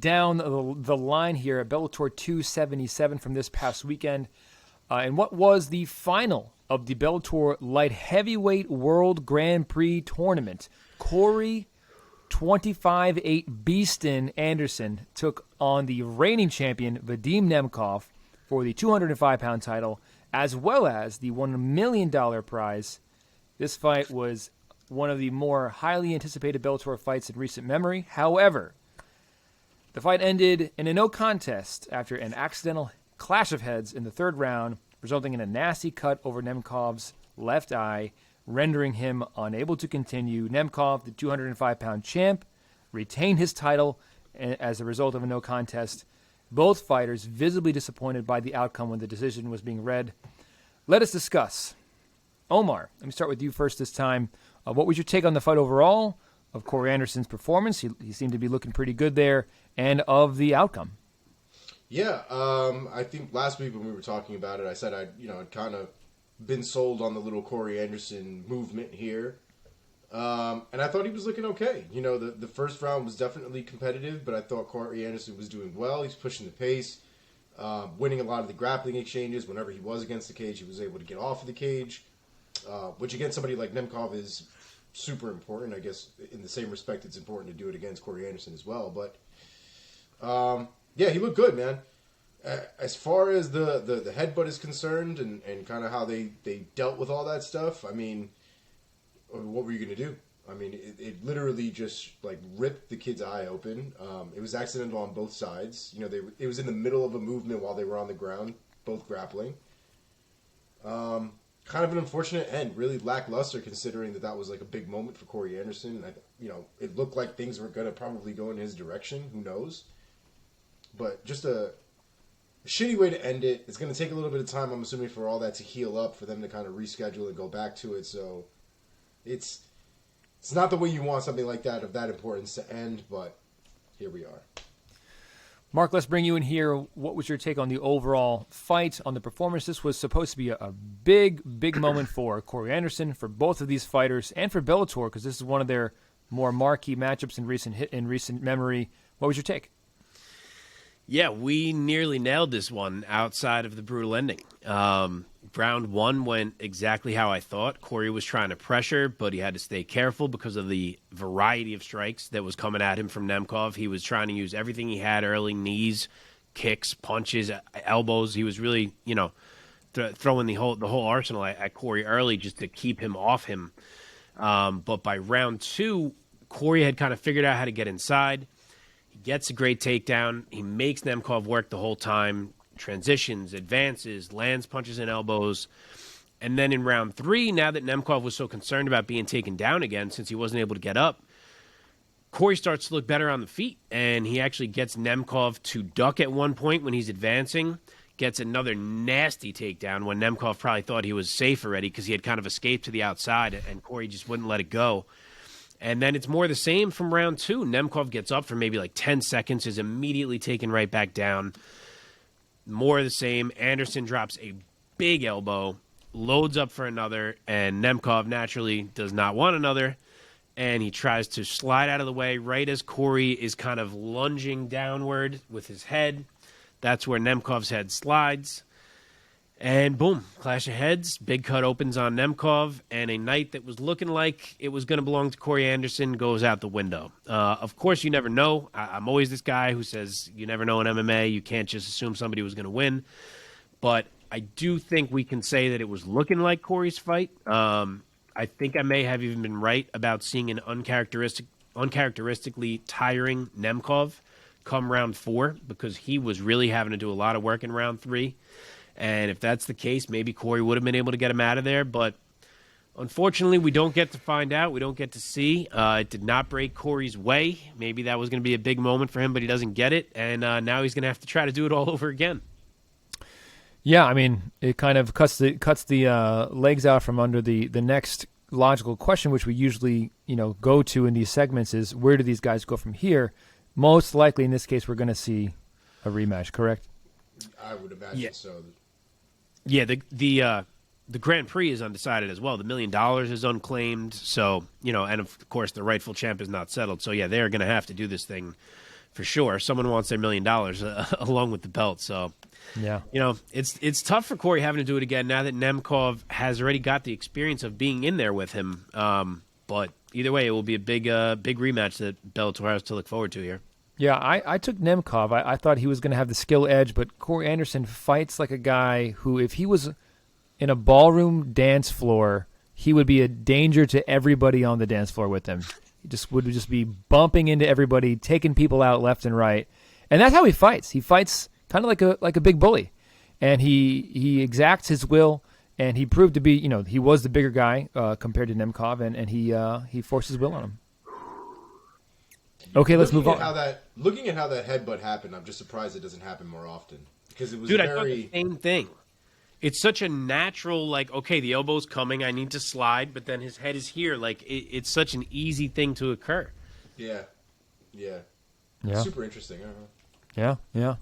down the line here at Bellator 277 from this past weekend, and what was the final of the Bellator Light Heavyweight World Grand Prix Tournament. Corey 25-8 Beaston Anderson took on the reigning champion Vadim Nemkov for the 205-pound title, as well as the $1 million prize. This fight was one of the more highly anticipated Bellator fights in recent memory. However, the fight ended in a no contest after an accidental clash of heads in the third round, resulting in a nasty cut over Nemkov's left eye, rendering him unable to continue. Nemkov, the 205-pound champ, retained his title as a result of a no contest. Both fighters visibly disappointed by the outcome when the decision was being read. Let us discuss. Omar, let me start with you first this time. What was your take on the fight overall, of Corey Anderson's performance? He seemed to be looking pretty good there, and of the outcome. Yeah, I think last week when we were talking about it, I said I'd kind of been sold on the little Corey Anderson movement here. And I thought he was looking okay. The first round was definitely competitive, but I thought Corey Anderson was doing well. He's pushing the pace, winning a lot of the grappling exchanges. Whenever he was against the cage, he was able to get off of the cage, which against somebody like Nemkov is super important. I guess in the same respect, it's important to do it against Corey Anderson as well. But yeah, he looked good, man. As far as the headbutt is concerned and kind of how they dealt with all that stuff, I mean, what were you going to do? I mean, it literally just like ripped the kid's eye open. It was accidental on both sides. It was in the middle of a movement while they were on the ground, both grappling. Kind of an unfortunate end, really lackluster considering that was like a big moment for Corey Anderson. It looked like things were going to probably go in his direction. Who knows? But just a shitty way to end it. It's going to take a little bit of time, I'm assuming, for all that to heal up, for them to kind of reschedule and go back to it. So it's not the way you want something like that of that importance to end, but here we are. Mark, let's bring you in here. What was your take on the overall fight, on the performance? This was supposed to be a big, big moment for Corey Anderson, for both of these fighters, and for Bellator, because this is one of their more marquee matchups in recent memory. What was your take? Yeah, we nearly nailed this one outside of the brutal ending. Round one went exactly how I thought. Corey was trying to pressure, but he had to stay careful because of the variety of strikes that was coming at him from Nemkov. He was trying to use everything he had early, knees, kicks, punches, elbows. He was really, throwing the whole arsenal at Corey early just to keep him off him. But by round two, Corey had kind of figured out how to get inside. He gets a great takedown. He makes Nemkov work the whole time. Transitions, advances, lands punches and elbows. And then in round three, now that Nemkov was so concerned about being taken down again since he wasn't able to get up, Corey starts to look better on the feet. And he actually gets Nemkov to duck at one point when he's advancing. Gets another nasty takedown when Nemkov probably thought he was safe already because he had kind of escaped to the outside and Corey just wouldn't let it go. And then it's more the same from round two. Nemkov gets up for maybe like 10 seconds, is immediately taken right back down. More of the same. Anderson drops a big elbow, loads up for another, and Nemkov naturally does not want another, and he tries to slide out of the way right as Corey is kind of lunging downward with his head. That's where Nemkov's head slides. And boom, clash of heads. Big cut opens on Nemkov, and a night that was looking like it was going to belong to Corey Anderson goes out the window. Of course, you never know. I'm always this guy who says you never know in MMA. You can't just assume somebody was going to win. But I do think we can say that it was looking like Corey's fight. I think I may have even been right about seeing an uncharacteristically tiring Nemkov come round four because he was really having to do a lot of work in round three. And if that's the case, maybe Corey would have been able to get him out of there. But unfortunately, we don't get to find out. We don't get to see. It did not break Corey's way. Maybe that was going to be a big moment for him, but he doesn't get it. And now he's going to have to try to do it all over again. Yeah, I mean, it kind of cuts the legs out from under the next logical question, which we usually go to in these segments is where do these guys go from here? Most likely in this case, we're going to see a rematch, correct? I would imagine so. Yeah, the Grand Prix is undecided as well. The $1 million is unclaimed. So, and of course the rightful champ is not settled. So, yeah, they're going to have to do this thing for sure. Someone wants their $1 million along with the belt. So, Yeah. it's tough for Corey having to do it again now that Nemkov has already got the experience of being in there with him. But either way, it will be a big rematch that Bellator has to look forward to here. Yeah, I took Nemkov. I thought he was going to have the skill edge, but Corey Anderson fights like a guy who, if he was in a ballroom dance floor, he would be a danger to everybody on the dance floor with him. He would just be bumping into everybody, taking people out left and right. And that's how he fights. He fights kind of like a big bully. And he exacts his will, and he proved to be, he was the bigger guy compared to Nemkov, and he forced his will on him. Okay, let's move on. Looking at how that headbutt happened, I'm just surprised it doesn't happen more often. Because it was I thought the same thing. It's such a natural, like, okay, the elbow's coming, I need to slide, but then his head is here. Like, it's such an easy thing to occur. Yeah. Yeah. Super interesting. I don't know. Yeah.